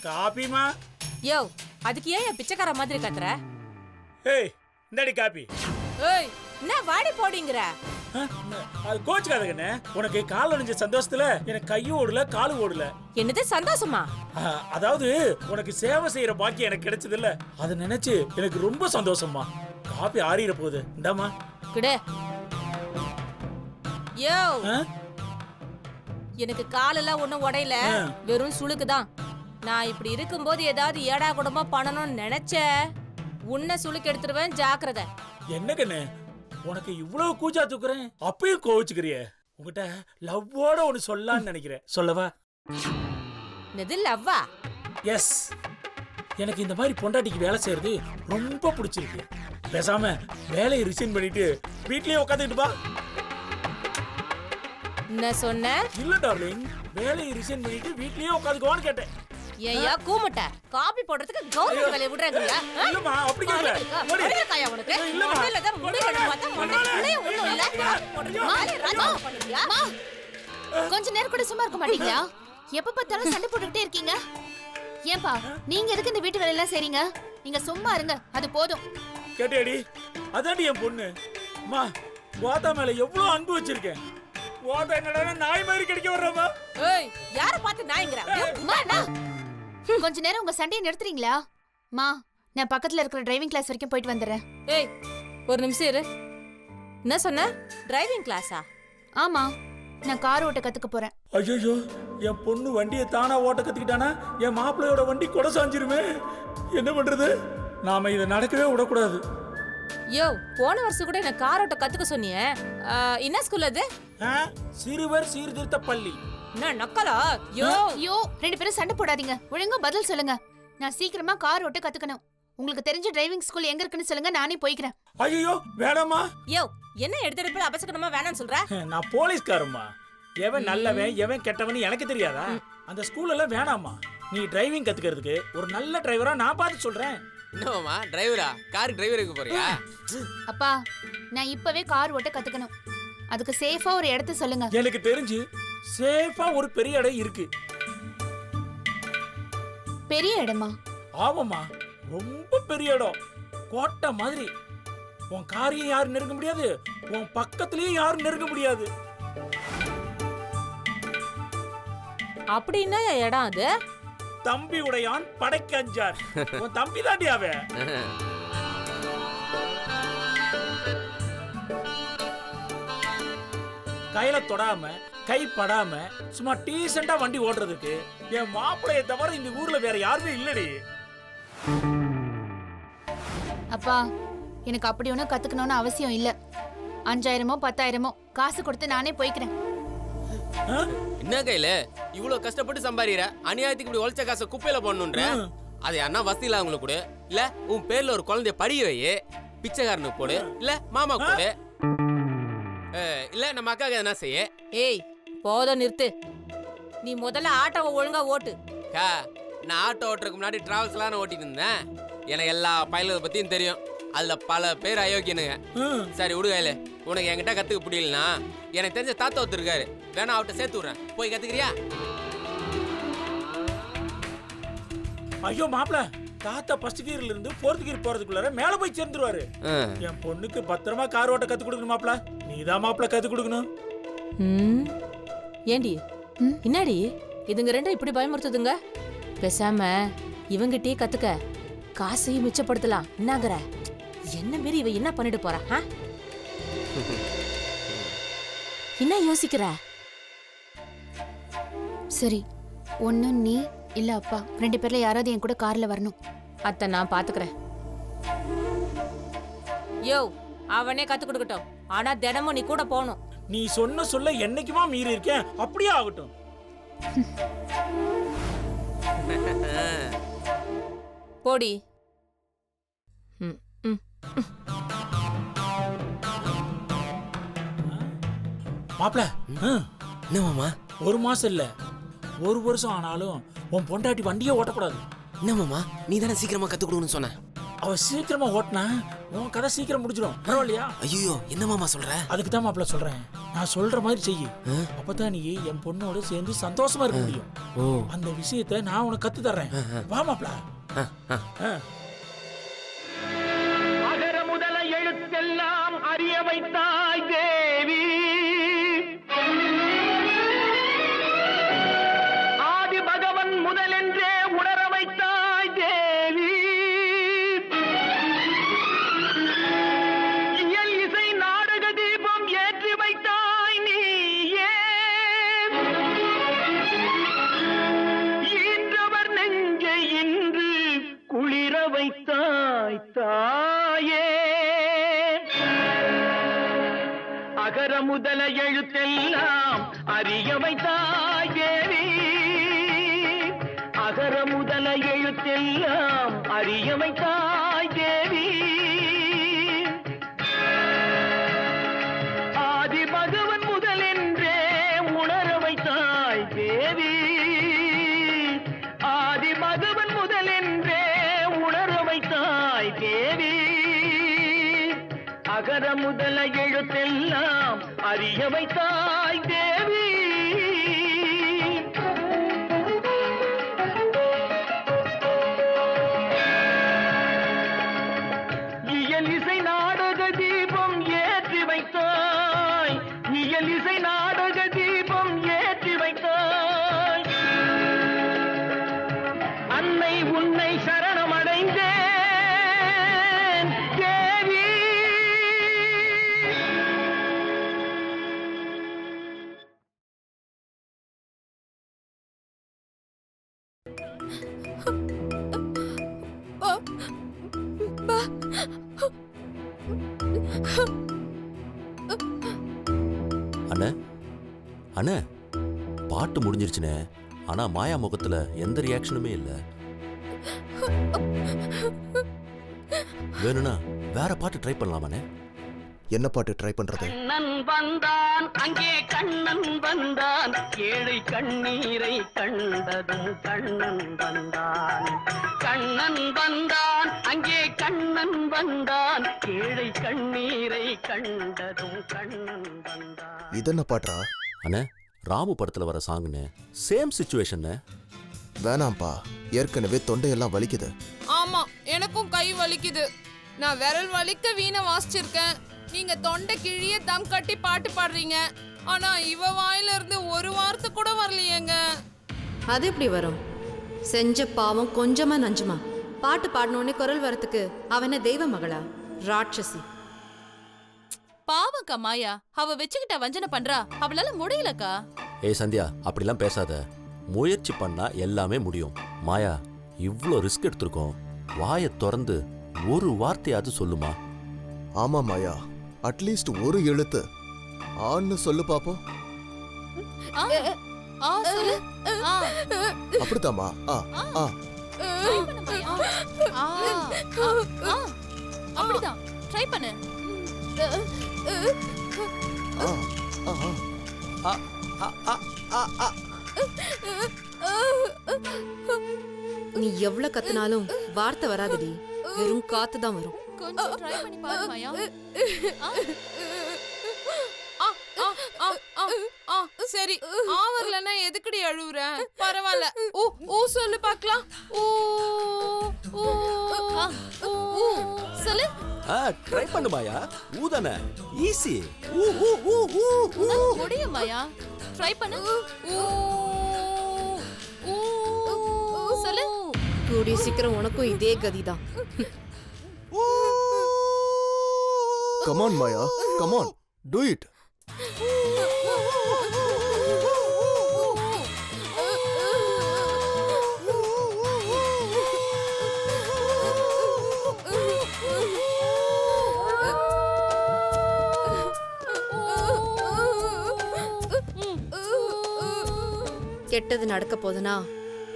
காபிமா. யோ அதுக்கு ஏன் பிச்சைக்கார மாதிரி கத்துற? ஏய் இந்தாடி காபி. ஏய் என்ன வாடி போடிங்கற? அது கோச்சுக்காதங்கண்ணே. உனக்கு கால் ஒடிஞ்ச சந்தோஷத்துல எனக்கு கையும் ஓடல காலும் ஓடல. என்னது சந்தோஷமா? அதாவது உனக்கு சேவை செய்யற பாக்கியம் எனக்கு கிடைச்சது இல்ல, அதை நினைச்சு எனக்கு ரொம்ப சந்தோஷமா. காபி ஆறிட போகுது, இந்தாமா கிடு. யோ எனக்கு காலெல்லாம் ஒண்ணும் உடையல, வெறும் சுளுக்குதான். நான் இப்படி இருக்கும்போது ஏதாவது ஏடா கூடமா பண்ணணும்னு நினைச்ச உன்னை சுளுக்கு எடுத்துருவேன், ஜாக்கிரதை. என்ன கண்ணு உனக்கு இவ்வளவு கூச்சா தூக்குறேன், அப்பயும் கோவிச்சுக்கிறிய. உங்ககிட்ட லவ்வோட ஒன்னு சொல்லலான்னு நினைக்கிறேன், சொல்லவா? இது லவ்வா? எஸ். எனக்கு இந்த மாதிரி பொண்டாட்டிக்கு வேலை செய்யறது ரொம்ப பிடிச்சிருக்கு. பேசாம வேலையை ரிசைன் பண்ணிட்டு வீட்லயே உட்காந்துக்கிட்டு பா. என்ன சொன்ன? இல்ல டார்லிங், வேலையை ரிசைன் பண்ணிட்டு வீட்லயே உட்காந்துக்குவான்னு கேட்டேன். ஏயா கூமுட்ட, காபி போடுறதுக்கு கவர்மெண்ட் வேலைய விடுறாங்கயா? இல்லம்மா அப்படி கேக்கல. ஒரே காயா உனக்கு? இல்ல தான் முடியல பார்த்தா மொண்டையே ஒண்ணும் இல்ல. மாலே ராஜா பண்ணியா? கொஞ்ச நேரம் கூட சும்மா இருக்க மாட்டீங்களா? எப்ப பார்த்தாலும் சண்டை போட்டுக்கிட்டே இருக்கீங்க. ஏன்பா நீங்க எதுக்கு இந்த வீட்டு வேலை எல்லாம் செய்றீங்க? நீங்க சும்மா இருங்க, அது போதும். கேட்டியாடி, அதாண்டி என் பொண்ணு. அம்மா வாதா மேல எவ்வளவு அன்பு வச்சிருக்கேன். வாதா என்னடா நாய் மாதிரி கிடைக்க வர்றமா? ஏய் யார பார்த்து நாய்ங்கற? அம்மா கொஞ்ச நேரம் உங்க சண்டையை நிறுத்துறீங்களா? மா நான் பக்கத்துல இருக்கிற டிரைவிங் கிளாஸ் வரைக்கும் போயிட்டு வந்துடுறேன். ஏய் ஒரு நிமிஷம் இரு. என்ன சொன்ன? டிரைவிங் கிளாஸா? ஆமா, நான் கார் ஓட்ட கத்துக்க போறேன். ஐயோ, என் பொண்ணு வண்டியை தானா ஓட்ட கத்துக்கிட்டானா என் மாப்பிள்ளையோட வண்டி கொடை சாஞ்சிருமே. என்ன பண்றது? நாம இதை நடக்கவே விடக்கூடாது. யோ போன வருஷம் கூட என்ன கார் ஓட்ட கத்துக்க சொன்னியே, என்ன ஸ்கூல் அது? சிறுவர் சீர்திருத்த பள்ளி. என்ன நக்கலா? யோ ரெண்டு பேரும் சண்டை போடாதீங்க, ஒழுங்கா பதில் சொல்லுங்க. நான் சீக்கிரமா கார் ஓட்ட கத்துக்கணும். உங்களுக்கு தெரிஞ்ச டிரைவிங் ஸ்கூல் எங்க இருக்குன்னு சொல்லுங்க, நானே போய்க்கிறேன். ஐயோ வேணாமா. யோ என்ன எடுத்துட்டு அபசகனமா வேணாம்னு சொல்ற? நான் போலீஸ்காரம்மா. எவன் நல்லவன் எவன் கெட்டவன் எனக்கு தெரியாதா? அந்த ஸ்கூல் எல்லாம் வேணாமா. நீ டிரைவிங் கத்துக்கிறதுக்கு ஒரு நல்ல டிரைவரா நான் பார்த்து சொல்றேன். என்னமா டிரைவரா? காருக்கு டிரைவருக்கு போறியா? அப்பா நான் இப்பவே கார் ஓட்ட கத்துக்கணும். அதுக்கு சேஃபா ஒரு இடத்த சொல்லுங்க. எனக்கு தெரிஞ்சு சேஃபா ஒரு பெரிய இடம் இருக்கு. பெரிய இடமா? ஆமாமா, ரொம்ப பெரிய இடம். கோட்டை மாதிரி. உன் காரையும் யாரும் நெருங்க முடியாது, உன் பக்கத்துலயும் யாரும் நெருங்க முடியாது. அப்படின்னா இடம் அது? தம்பி உடையான் படைக்கு அஞ்சார். உன் தம்பி தாண்டி அவன். கையில தொடாம கைப்படாம சும்மா டீசெண்டா வண்டி ஓட்டுறதுக்கு என் மாப்பிளைய தவிர இந்த ஊர்ல வேற யாருமே இல்லடி. அப்பா எனக்கு அப்படி ஒன்றும் கத்துக்கணும்னு அவசியம் இல்ல. 5000மோ 10,000மோ காசு கொடுத்து நானே போய்க்கிறேன். என்ன கையில இவ்வளவு கஷ்டப்பட்டு சம்பாதிக்கிற, அநியாயத்துக்கு இப்படி உழைச்ச காசை குப்பையில போடணுன்ற? அது அண்ணா வசதியில அவங்களுக்கு கொடு, இல்ல உன் பேர்ல ஒரு குழந்தைய படிய வை, பிச்சைக்காரனுக்கு போடு, இல்ல மாமா போடு, இல்ல நம்ம அக்காக்கு என்ன செய்ய. ஏய் போதும் நிறுத்து. நீ முதல்ல ஆட்டோவை ஒழுங்கா ஓட்டு. நான் ஆட்டோ ஓட்டுறதுக்கு முன்னாடி டிராவல்ஸ் எல்லாம் ஓட்டிட்டு இருந்தேன். எனக்கு எல்லா பைலட் பத்தியும் தெரியும். அதுல பல பேர் அயோக்கியனுங்க. சரி விடு கையில, உனக்கு என்கிட்ட கத்துக்க முடியலனா எனக்கு தெரிஞ்ச தாத்தா ஒருத்தர் இருக்காரு, வேணா அவட்ட சேர்த்து விடுறேன், போய் கத்துக்கிறியா? ஐயோ மாப்பிள, தாத்தா ஃபர்ஸ்ட் கியர்ல இருந்து 4th கியர் போறதுக்குள்ளார மேல போய் சேர்ந்துருவாரு. என் பொண்ணுக்கு பத்திரமா கார் ஓட்ட கத்து கொடுக்கணும் மாப்பிள. நீதான் மாப்பிள கத்து கொடுக்கணும். ஏண்டி என்னடி இதுங்க ரெண்டும் இப்படி பயமுறுத்துதுங்க? பேசாம இவங்கிட்டே கத்துக்க, காசையும் மிச்சப்படுத்தலாம். என்னங்கற? என்ன மாரி இவ என்ன பண்ணிட்டு போறா? என்ன யோசிக்கிற? சரி, ஒண்ணு நீ இல்ல அப்பா, ரெண்டு பேர்ல யாராவது என் கூட கார்ல வரணும். அத்தை நான் பாத்துக்கிறேன். யோ அவனே கத்து கொடுக்கட்டும், ஆனா தினமும் நீ கூட போகணும். நீ சொன்ன சொல்ல என்னைக்குமா மீறி இருக்கேன், அப்படியே ஆகட்டும். போடி. மாப்பிள, என்ன மாமா? 1 மாசம் இல்ல 1 வருஷம் ஆனாலும் உன் பொண்டாட்டி வண்டியே ஓட்டக்கூடாது. என்ன மாமா, நீ தானே சீக்கிரமா கத்து கொடுன்னு சொன்ன. அவ சீக்கிரமா ஓட்டினா உன் கதை சீக்கிரம் முடிஞ்சிடும். பரவாயில்லையா? ஐயோ என்ன மாமா சொல்ற? அதுக்கு தான் மாப்பிள சொல்றேன். நான் சொல்ற மாதிரி செய்யு. அப்பதான் நீ என் பொண்ணோட சேர்ந்து சந்தோஷமா இருக்க முடியும். அந்த விஷயத்தை நான் உனக்கு கத்து தர்றேன். வா மாப்ள. அகர முதல எழுத்தெல்லாம் அறிய வைத்தாய் தேவி, ஆதி பகவன் முதலென்றே உணர வைத்தாய் தேவி, இயல் இசை நாடக தீபம் ஏற்றி வைத்தாய் நீயே, ஈன்றவர் நெஞ்சை இன்று குளிர வைத்தாய் தாயே. அகர முதல எழுத்தெல்லாம் அறிய வைத்தாய் தேவி, அகர முதல எழுத்தெல்லாம் அறிய வைத்தாய் தேவி, ஆதி பகவன் முதலென்றே உணர வைத்தாய் தேவி, ஆதி பகவன் முதலென்றே உணர வைத்தாய் தேவி, அகர முதல எழுத்தெல்லாம் அறிய வைத்தாய் தேவி. இயல் இசை நாடக தீபம் ஏற்றி வைத்தாய், இயல் இசை நாடக தீபம் ஏற்றி வைத்தாய், அன்னை உன்னை சரணமடைந்தேன் தேவி. அண்ணே அண்ணே, பாட்டு முடிஞ்சிருச்சுனே. ஆனா மாயா முகத்துல எந்த ரியாக்ஷனுமே இல்ல. வேணும்னா வேற பாட்டு ட்ரை பண்ணலாமாண்ணே? என்ன பாட்டு ட்ரை பண்றது? கண்ணன் வந்தான் அங்கே கண்ணன் வந்தான், ஏழை கண்ணீரை கண்டதும் கண்ணன் வந்தான், கண்ணன் வந்தான் அங்கே கண்ணன் வந்தான், ஏழை கண்ணீரை கண்டதும் கண்ணன் வந்தான். இது என்ன பாட்டா? அண்ணே, ராமு படத்துல வர சாங்னு சேம் சிச்சுவேஷன். வேணாம்ப்பா, ஏற்கனவே தொண்டையெல்லாம் வலிக்குது. ஆமா, எனக்கும் கை வலிக்குது. நான் விரல் வலிக்க வீணை வாசிச்சிருக்கேன். நீங்க தொண்டை கிழிய தம் கட்டி பாட்டு பாடுறீங்க. ஆனா இவ வாயில இருந்து ஒரு வார்த்தை கூட வரலையேங்க. அது எப்படி வரும்? செஞ்ச பாவம் கொஞ்சமா நஞ்சமா? பாட்டு பாடணுன்னே குரல் வரத்துக்கு அவன தெய்வ மகளா? ராட்சசி. பாவக்கா மாயா, அவ வச்சுக்கிட்ட வஞ்சனை பண்றா. அவளால முடியலக்கா. ஏய் சந்தியா, அப்படிலாம் பேசாத. முயற்சி பண்ணா எல்லாமே முடியும். மாயா, இவ்ளோ ரிஸ்க் எடுத்திருக்கோம். வாயை திறந்து ஒரு வார்த்தையாவது சொல்லுமா? ஆமா மாயா, அட்லீஸ்ட் ஒரு எழுத்து ஆன்னு சொல்லு பாப்போம். சொல்லு. அப்படித்தாமா? அப்படிதான் ட்ரை பண்ணு. நீ எவ்வளவு கத்துனாலும் வார்த்தை வராதடி, வெறும் காத்து தான் வரும். கொஞ்சம் ட்ரை பண்ணி பாரு மாயா. சரி, ஆவரலன்னா எதுக்குடி அழுவுற? பரவாயில்ல, ஊ ஊ சொல்லு பாக்கலாம். ஊ ஊ சொல்லு. ட்ரை பண்ணு மாயா. ஊதானே, ஈஸி. முடியும் மாயா, ட்ரை பண்ணு. சொல்லு. கூடிய சீக்கிரம் உனக்கும் இதே கதிதான். Come on Maya, come on, do it. கெட்டது நடக்க போதுனா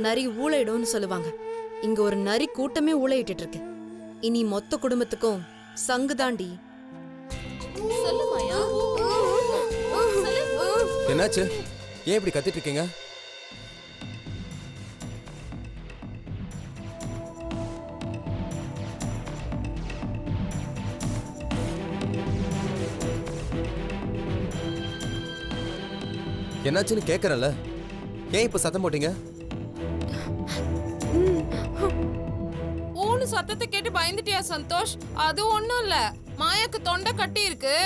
நரி ஊளையிடும்னு சொல்லுவாங்க. இங்க ஒரு நரி கூட்டமே ஊளையிட்டு இருக்கு. இனி மொத்த குடும்பத்துக்கும் சங்கு தாண்டி. சொல்லு மாயா. என்னாச்சு? ஏன் இப்படி கத்திட்டு இருக்கீங்க? என்னாச்சுன்னு கேட்கறேன்ல, ஏன் இப்ப சத்தம் போட்டீங்க? ஊனு சத்தத்தை கேட்டு பயந்துட்டியா சந்தோஷ்? அது ஒண்ணும் இல்ல, மாயாக்கு தொண்டை கட்டி இருக்கு.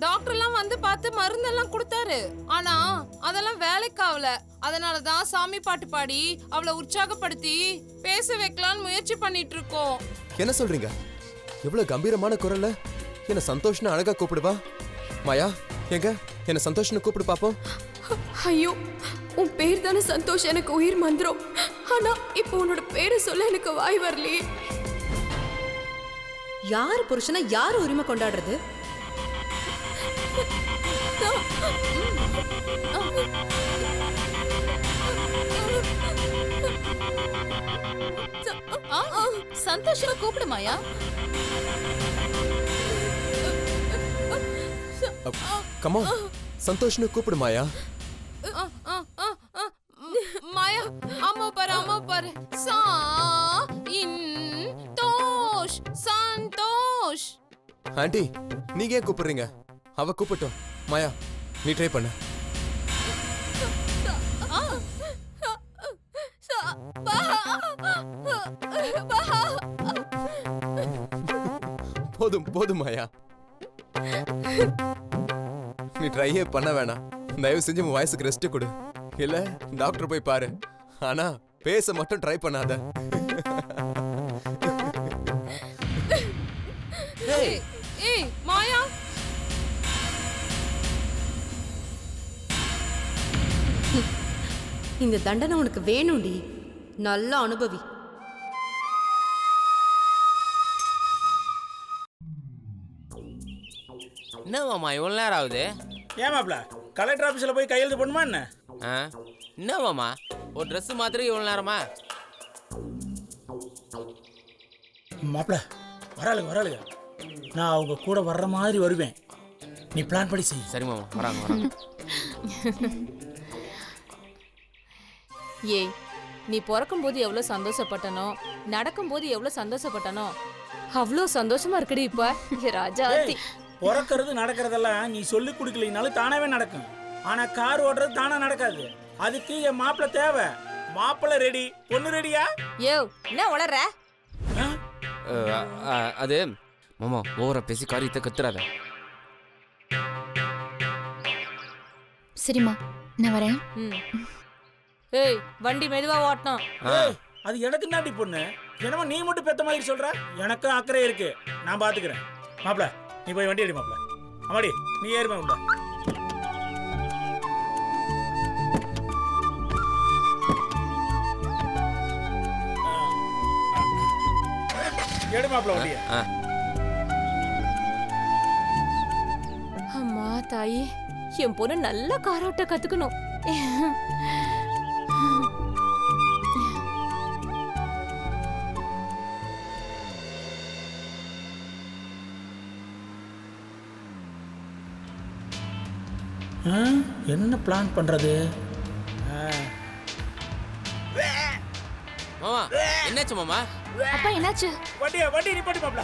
டாக்டர் எல்லாம் வந்து பார்த்து மருந்தெல்லாம் கொடுத்தாரு. ஆனா அதெல்லாம் வேலைக்கு ஆகல. அதனாலதான் சாமி பாட்டு பாடி அவளை உற்சாகப்படுத்தி பேச வைக்கலான்னு முயற்சி பண்ணிட்டு இருக்கோம். என்ன சொல்றீங்க? எவ்வளவு கம்பீரமான குரல்ல என்ன சந்தோஷ்னு அழகா கூப்பிடுவா. மாயா, எங்க என்ன சந்தோஷ்னு கூப்பிடு பாப்போம். ஐயோ, உன் பேர் தானே சந்தோஷ், எனக்கு உயிர் மந்திரம். ஆனா இப்போ உன்னோட பேரை சொல்ல எனக்கு வாய் வரலையே. யாரு புருஷனை யாரு உரிமை கொண்டாடுறது? சந்தோஷமா கூப்பிடு மாயா. கமா, சந்தோஷ்னு கூப்பிடு மாயா. மாயா, அம்மா பாரு, அம்மா பாரு. தோஷ், சந்தோஷ். ஆண்டி, நீங்க ஏன் கூப்பிடுறீங்க? அவ கூப்பிட்டோம். மாயா, நீ ட்ரை பண்ணு. போதும் போதும் மாயா, நீ ட்ரையே பண்ண வேணாம். தயவு செஞ்சு உன் வாய்ஸுக்கு ரெஸ்ட் கொடு. இல்ல டாக்டர் போய் பாரு. ஆனா பேச மட்டும் ட்ரை பண்ணாத. ஏய் மாயா, இந்த தண்டனை உனக்கு வேணும்டி. நல்ல அனுபவி. என்ன மாமா இவ்வளவு நேரம் ஆகுது? ஏன் மாப்ள, கலெக்டர் ஆபீஸ்ல போய் கையெழுத்து பண்ணுமா என்ன? என்ன மாமா ஒரு ட்ரெஸ் மாத்திரம் இவ்வளவு நேரமா? மாப்ள, வராளுங்க. நான் அவங்க கூட வர்ற மாதிரி வருவேன். நீ பிளான் படி செய். சரி மாமா, வராங்க. ஏய், நீ பிறக்கும் போது எவ்வளவு சந்தோஷப்பட்டனோ, நடக்கும் போது எவ்வளவு சந்தோஷப்பட்டனோ, அவ்வளோ சந்தோஷமா இருக்குடி இப்ப. ராஜா, பிறக்கிறது நடக்கிறதெல்லாம் நீ சொல்லி கொடுக்கலைனாலும் தானாவே நடக்கும். ஆனா கார் ஓட்டுறது தானா நடக்காது. அதுக்கு என் மாப்பிள்ள தேவை. மாப்பிள்ள ரெடி, பொண்ணு ரெடியா? யோ, என்ன உளற? அது மாமா ஓவரா பேசி காரியத்தை கத்துறாத. சரிம்மா, நான் வரேன். ஏய், வண்டி மெதுவா ஓட்டணும். அது எனக்கு தாண்டி பொண்ணு. என்னமோ நீ மட்டும் பெத்த மாதிரி சொல்ற. எனக்கும் அக்கறை இருக்கு, நான் பாத்துக்கிறேன். மாப்பிள்ள, நீ போய் வண்டி அடி. மாப்பிள்ள, அம்மாடி நீ ஏறுமா உள்ள. எடு மாப்பிள்ள வண்டிய. அம்மா தாயி, என் பொண்ணு நல்லா காரோட்ட கத்துக்கணும். என்ன பிளான் பண்றது? மாமா என்னாச்சு மாமா? அப்பா என்னாச்சு? வண்டி நிப்பாட்டு மாப்ள.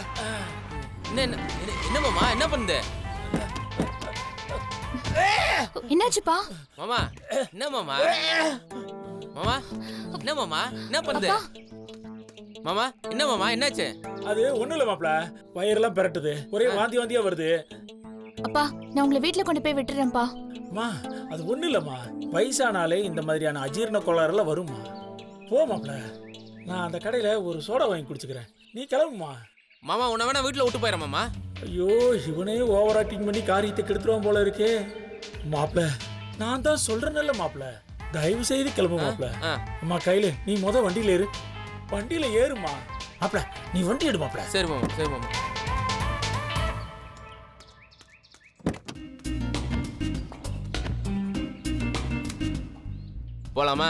என்ன மாமா என்ன பண்ணுது? என்னாச்சுப்பா? மாமா என்ன மாமா? மாமா என்ன மாமா என்ன பண்ணுது? மாமா என்ன மாமா என்னாச்சு? அது ஒண்ணும் இல்ல மாப்ள, வயிறெல்லாம் பெரட்டுது, ஒரே வாந்தியா வருது. அப்பா, நான் உங்களை வீட்ல கொண்டு போய் விட்டுறேன்ப்பா. அம்மா, அது ஒண்ணும் இல்லம்மா, வயசானாலே இந்த மாதிரியான அஜீரண கோளாறுலாம் வருமா. போ மாப்ள, நான் அந்த கடையில ஒரு சோடா வாங்கி குடிச்சுக்கிறேன். நீ கிளம்புமா. மாமா உன்னை வேணா வீட்டுல விட்டு போயிட மாமா. ஐயோ, இவனே ஓவர் ஆக்டிங் பண்ணி காரியத்தை கெடுத்துருவான் போல இருக்கே. மாப்ள, நான் தான் சொல்றேன்ல மாப்ள, தயவு செய்து கிளம்பு மாப்ள. அம்மா கையில நீ வண்டியில ஏறு. வண்டியில ஏறுமா மாப்ள, நீ வண்டி எடு மாப்ள. சரி மாமா, சரி மாமா. போலாமா?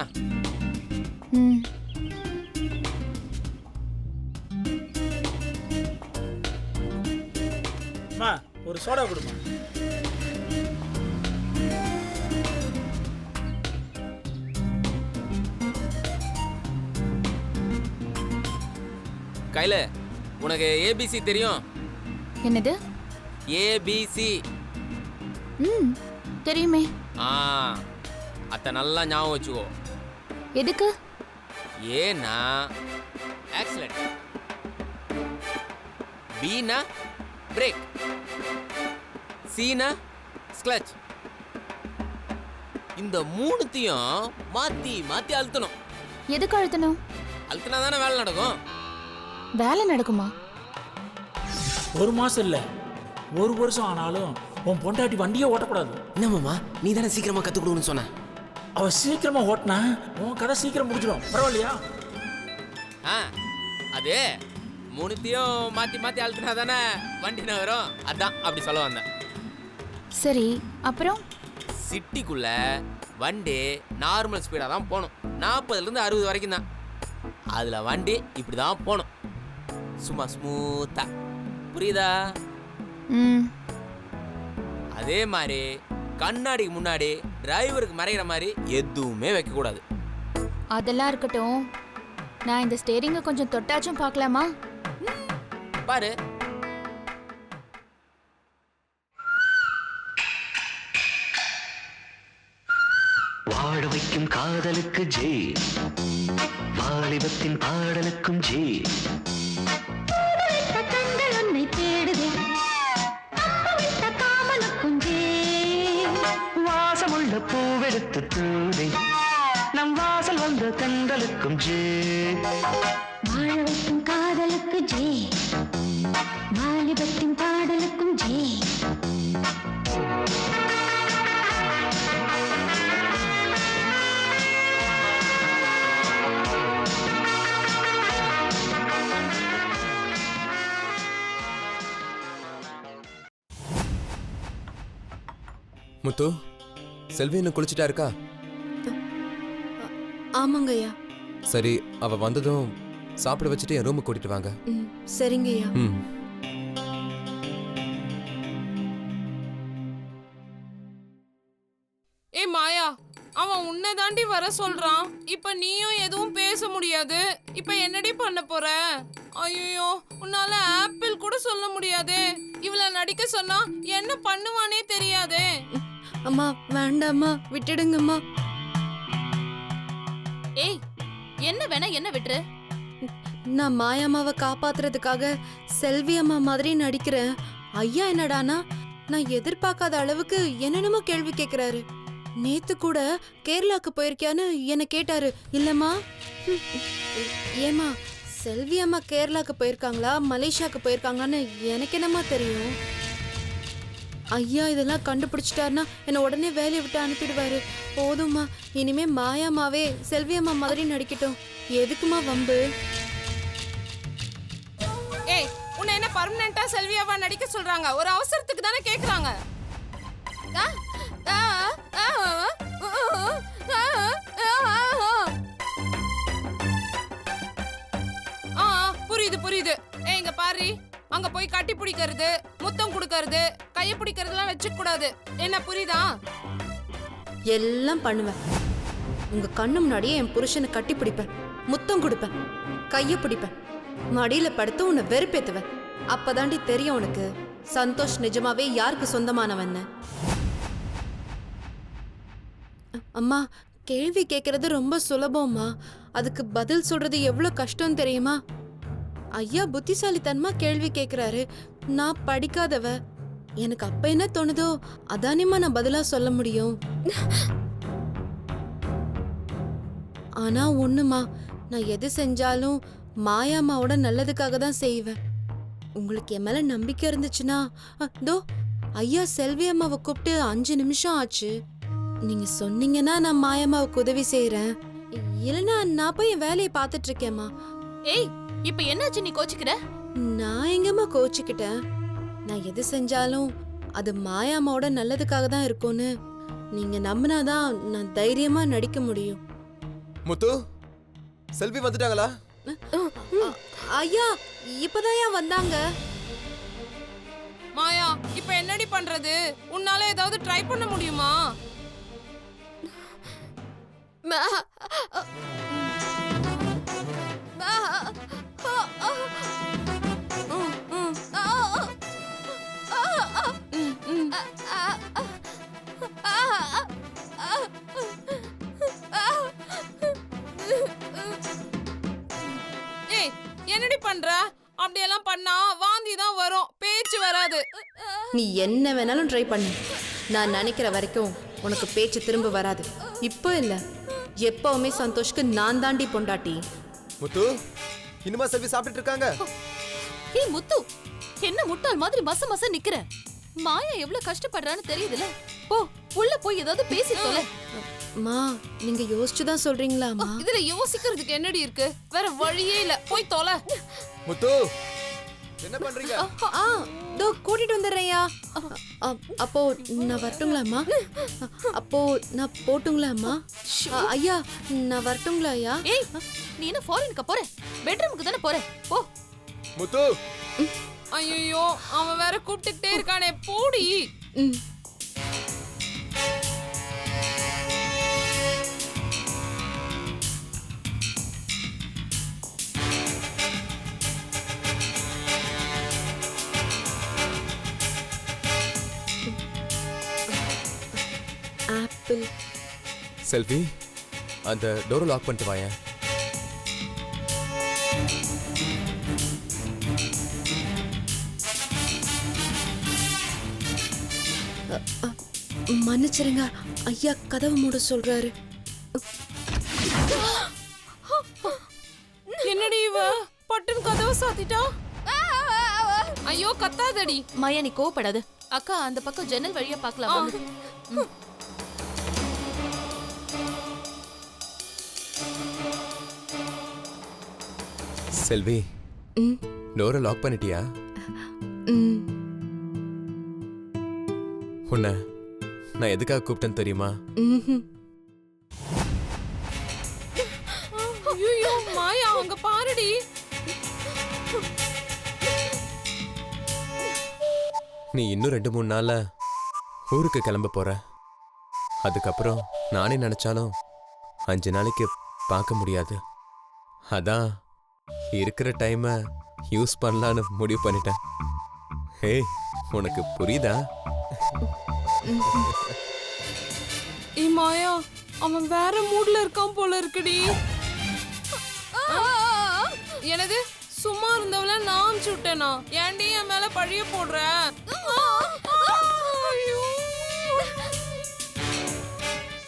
அம்மா, ஒரு சோடா கொடுமா. கையில உனக்கு ஏபிசி தெரியும்? என்னது ஏபிசி? தெரியுமே. அத்தை நல்லா ஞாபகம் வச்சுக்கோ. எதுக்கு? ஏன்னா ஆக்சிலேட், பீனா பிரேக், சீனா ஸ்க்ளட்ச். இந்த மூணுத்தையும் மாத்தி மாத்தி அழுத்தணும். எதுக்கு அழுத்தணும்? அழுத்தினா தானே வேலை நடக்கும். வேலை நடக்குமா? 1 மாசம் இல்ல 1 வருஷம் ஆனாலும் உன் பொண்டாட்டி வண்டியே ஓட்டக்கூடாது. என்னமாமா நீ தானே சீக்கிரமா கத்துக்கணும்னு சொன்ன. அவ சீக்கிரமா ஓட்டினா உன் கதை சீக்கிரம் முடிச்சிடும். பரவாயில்லையா? அது மூணுத்தையும் மாத்தி மாத்தி அழுத்தினா தானே வண்டி நகரும். அதான் அப்படி சொல்ல வந்தேன். சரி, அப்புறம் சிட்டிக்குள்ள வண்டி நார்மல் ஸ்பீடாக தான் போகணும். 40லேருந்து 60 வரைக்கும் தான். அதில் வண்டி இப்படி தான் போகணும், சும்மா ஸ்மூத்தா. புரியுதா? அதே மாதிரி கண்ணாடிக்கு முன்னாடி டிரைவருக்கு மறைகிற மாதிரி எதுவுமே வைக்கக்கூடாது. அதெல்லாம் இருக்கட்டும். நான் இந்த ஸ்டேரிங்கை கொஞ்சம் தொட்டாச்சும் பார்க்கலாமா? பாரு. வாழ வைக்கும் காதலுக்கு ஜே, வாலிபத்தின் பாடலுக்கும் ஜே. கண்கள் உன்னை தேடுதே, காமலுக்கும் ஜே. வாசமுள்ள பூவெடுத்து தூதே, நம் வாசல் வந்த கண்களுக்கும் ஜே. வாழ வைக்கும் காதலுக்கு ஜே, வாலிபத்தின் பாடலுக்கும் ஜே. முத்து, செல்வி இன்னும் குளிச்சுட்டா இருக்கா? ஆமாங்கய்யா. சரி, அவ வந்ததும் சாப்பிட வச்சுட்டு என் ரூமுக்கு கூட்டிட்டு வாங்க. சரிங்கய்யா. ஏய் மாயா, அவன் உன்னை தாண்டி வர சொல்றான். இப்ப நீயும் எதுவும் பேச முடியாது. இப்ப என்னடி பண்ண போற? ஐயோ, உன்னால ஆப்பிள் கூட சொல்ல முடியாதே. இவள நடிக்க சொன்னா என்ன பண்ணுவானே தெரியாதே. அம்மா வேண்டாம்மா, விட்டுடுங்கம்மா. ஏய், என்ன வேணா என்ன விட்டுரு. நான் மாயாமாவை காப்பாத்துறதுக்காக செல்வி அம்மா மாதிரி நடிக்கிறேன். ஐயா என்னடானா நான் எதிர்பார்க்காத அளவுக்கு என்னென்னமோ கேள்வி கேட்கிறாரு. நேத்து கூட கேரளாக்கு போயிருக்கியான்னு என்ன கேட்டாரு. இல்லம்மா, ஏமா செல்வி அம்மா கேரளாக்கு போயிருக்காங்களா மலேசியாக்கு போயிருக்காங்கன்னு எனக்கு என்னம்மா தெரியும்? ஐயா இதெல்லாம் கண்டுபிடிச்சிட்டாருன்னா என்ன உடனே வேலையை விட்டு அனுப்பிடுவாரு. போதும்மா, இனிமே மாயாமாவே செல்வி அம்மா மாதிரி நடிக்கட்டும். எதுக்குமா வம்பு? ஏய், உன்னை என்ன பர்மனெண்டா செல்வியாவா நடிக்க சொல்றாங்க? ஒரு அவசரத்துக்கு தானே கேக்குறாங்க. புரியுது புரியுது. ஏய், இங்க பாரு, அங்க போய் கட்டி பிடிக்கிறது, முத்தம் கொடுக்கறது, கைய பிடிக்கிறதுலாம் வச்சுக்க கூடாது. என்ன புரியுதா? எல்லாம் பண்ணுவேன். உங்க கண்ணு முன்னாடியே என் புருஷனை கட்டி பிடிப்பேன், முத்தம் கொடுப்பேன், கைய பிடிப்பேன், மடியில படுத்து உன்னை வெறுப்பேத்துவேன். அப்பதாண்டி தெரியும் உனக்கு சந்தோஷ் நிஜமாவே யாருக்கு சொந்தமானவன். அம்மா, கேள்வி கேட்கறது ரொம்ப சுலபம்மா. அதுக்கு பதில் சொல்றது எவ்வளவு கஷ்டம் தெரியுமா? ஐயா புத்திசாலித்தனமா கேள்வி கேட்கிறாரு. நான் படிக்காதவ. எனக்கு அப்ப என்ன தோணுதோ அதானேம்மா நான் பதிலா சொல்ல முடியும். ஆனா ஒண்ணுமா, நான் எது செஞ்சாலும் மாயாமாவோட நல்லதுக்காக தான் செய்வேன். உங்களுக்கு என் மேல நம்பிக்கை இருந்துச்சுன்னா தோ ஐயா செல்வி அம்மாவை கூப்பிட்டு 5 நிமிஷம் ஆச்சு. நீங்க சொன்னீங்கன்னா நான் மாயாமாவுக்கு உதவி செய்யறேன். இல்லைன்னா நான் போய் என் வேலையை பார்த்துட்டு இருக்கேம்மா. ஏய், இப்ப என்னாச்சு? நீ கோச்சிக்கிற? நான் எங்கம்மா கோச்சிக்கிட்டேன்? நான் எது செஞ்சாலும் அது மாயாமாவோட நல்லதுக்காக தான் இருக்கும்னு நீங்க நம்பினாதான் நான் தைரியமா நடிக்க முடியும். முத்து, செல்வி வந்துட்டாங்களா? ஐயா இப்பதான் வந்தாங்க. மாயா, இப்ப என்னடி பண்றது? உன்னால ஏதாவது ட்ரை பண்ண முடியுமா? பண்ற? அப்படியெல்லாம் பண்ணா வாந்தி தான் வரும், பேச்சு வராது. நீ என்ன வேணாலும் ட்ரை பண்ணு, நான் நினைக்கிற வரைக்கும் உனக்கு பேச்சு திரும்ப வராது. இப்போ இல்ல, எப்பவுமே சந்தோஷ்க்கு நான் தாண்டி பொண்டாட்டி. முத்து இன்னுமா செல்வி சாப்பிட்டுட்டு இருக்காங்க? ஏய் முத்து, என்ன முட்டாள் மாதிரி மச மச நிக்கிற? மாயா எவ்வளவு கஷ்டப்படுறான்னு தெரியுதுல. போ உள்ள போய் ஏதாவது பேசி தொலை. மா, நீங்க யோசிச்சு தான் சொல்றீங்களாமா? இதுல யோசிக்கிறதுக்கு என்னடி இருக்கு? வேற வழியே இல்ல, போய் தொலை. முத்து என்ன பண்றீங்க? தோ கூட்டிட்டு வந்துடுறேயா. அப்போ நான் வரட்டுங்களாம்மா? அப்போ நான் போட்டுங்களாம்மா? ஐயா நான் வரட்டுங்களா ஐயா? ஏய், நீ என்ன ஃபாரினுக்கு போற? பெட்ரூமுக்கு தானே போற? போ. முத்து ஐயோ, அவன் வேற கூப்பிட்டுட்டே இருக்கானே, போடி. ஆப்பிள். செல்வி அந்த டோரை லாக் பண்ணிட்டு வாங்க. மன்னிச்சிருங்க ஐயா, கதவு மூட சொல்றாரு. என்னடி இவ பட்டுன்னு கதவை சாத்திட்டா? ஐயோ கத்தாதடி. மாயா நீ கோவப்படாத. அக்கா அந்த பக்கம் ஜன்னல் வழியா பார்க்கலாம். செல்வி டோரை லாக் பண்ணிட்டியா? உன்னை நான் எதுக்காக கூப்பிட்டேன்னு தெரியுமா? ஐயோ மாயா, அங்க பாருடி. நீ இன்னும் 2-3 நாள்ல ஊருக்கு கிளம்ப போற. அதுக்கப்புறம் நானே நினைச்சாலும் 5 நாளைக்கு பார்க்க முடியாது. அதான் இருக்கிற டைமை யூஸ் பண்ணலான்னு முடிவு பண்ணிட்டேன். ஏய், உனக்கு புரியுதா? ஏ மாயா, அவன் வேற மூட்ல இருக்கான் போல இருக்குடி. எனது சும்மா இருந்தவள நான் அனுப்பிச்சு விட்டேனா? ஏன்டி என் மேல பழிய போடுற?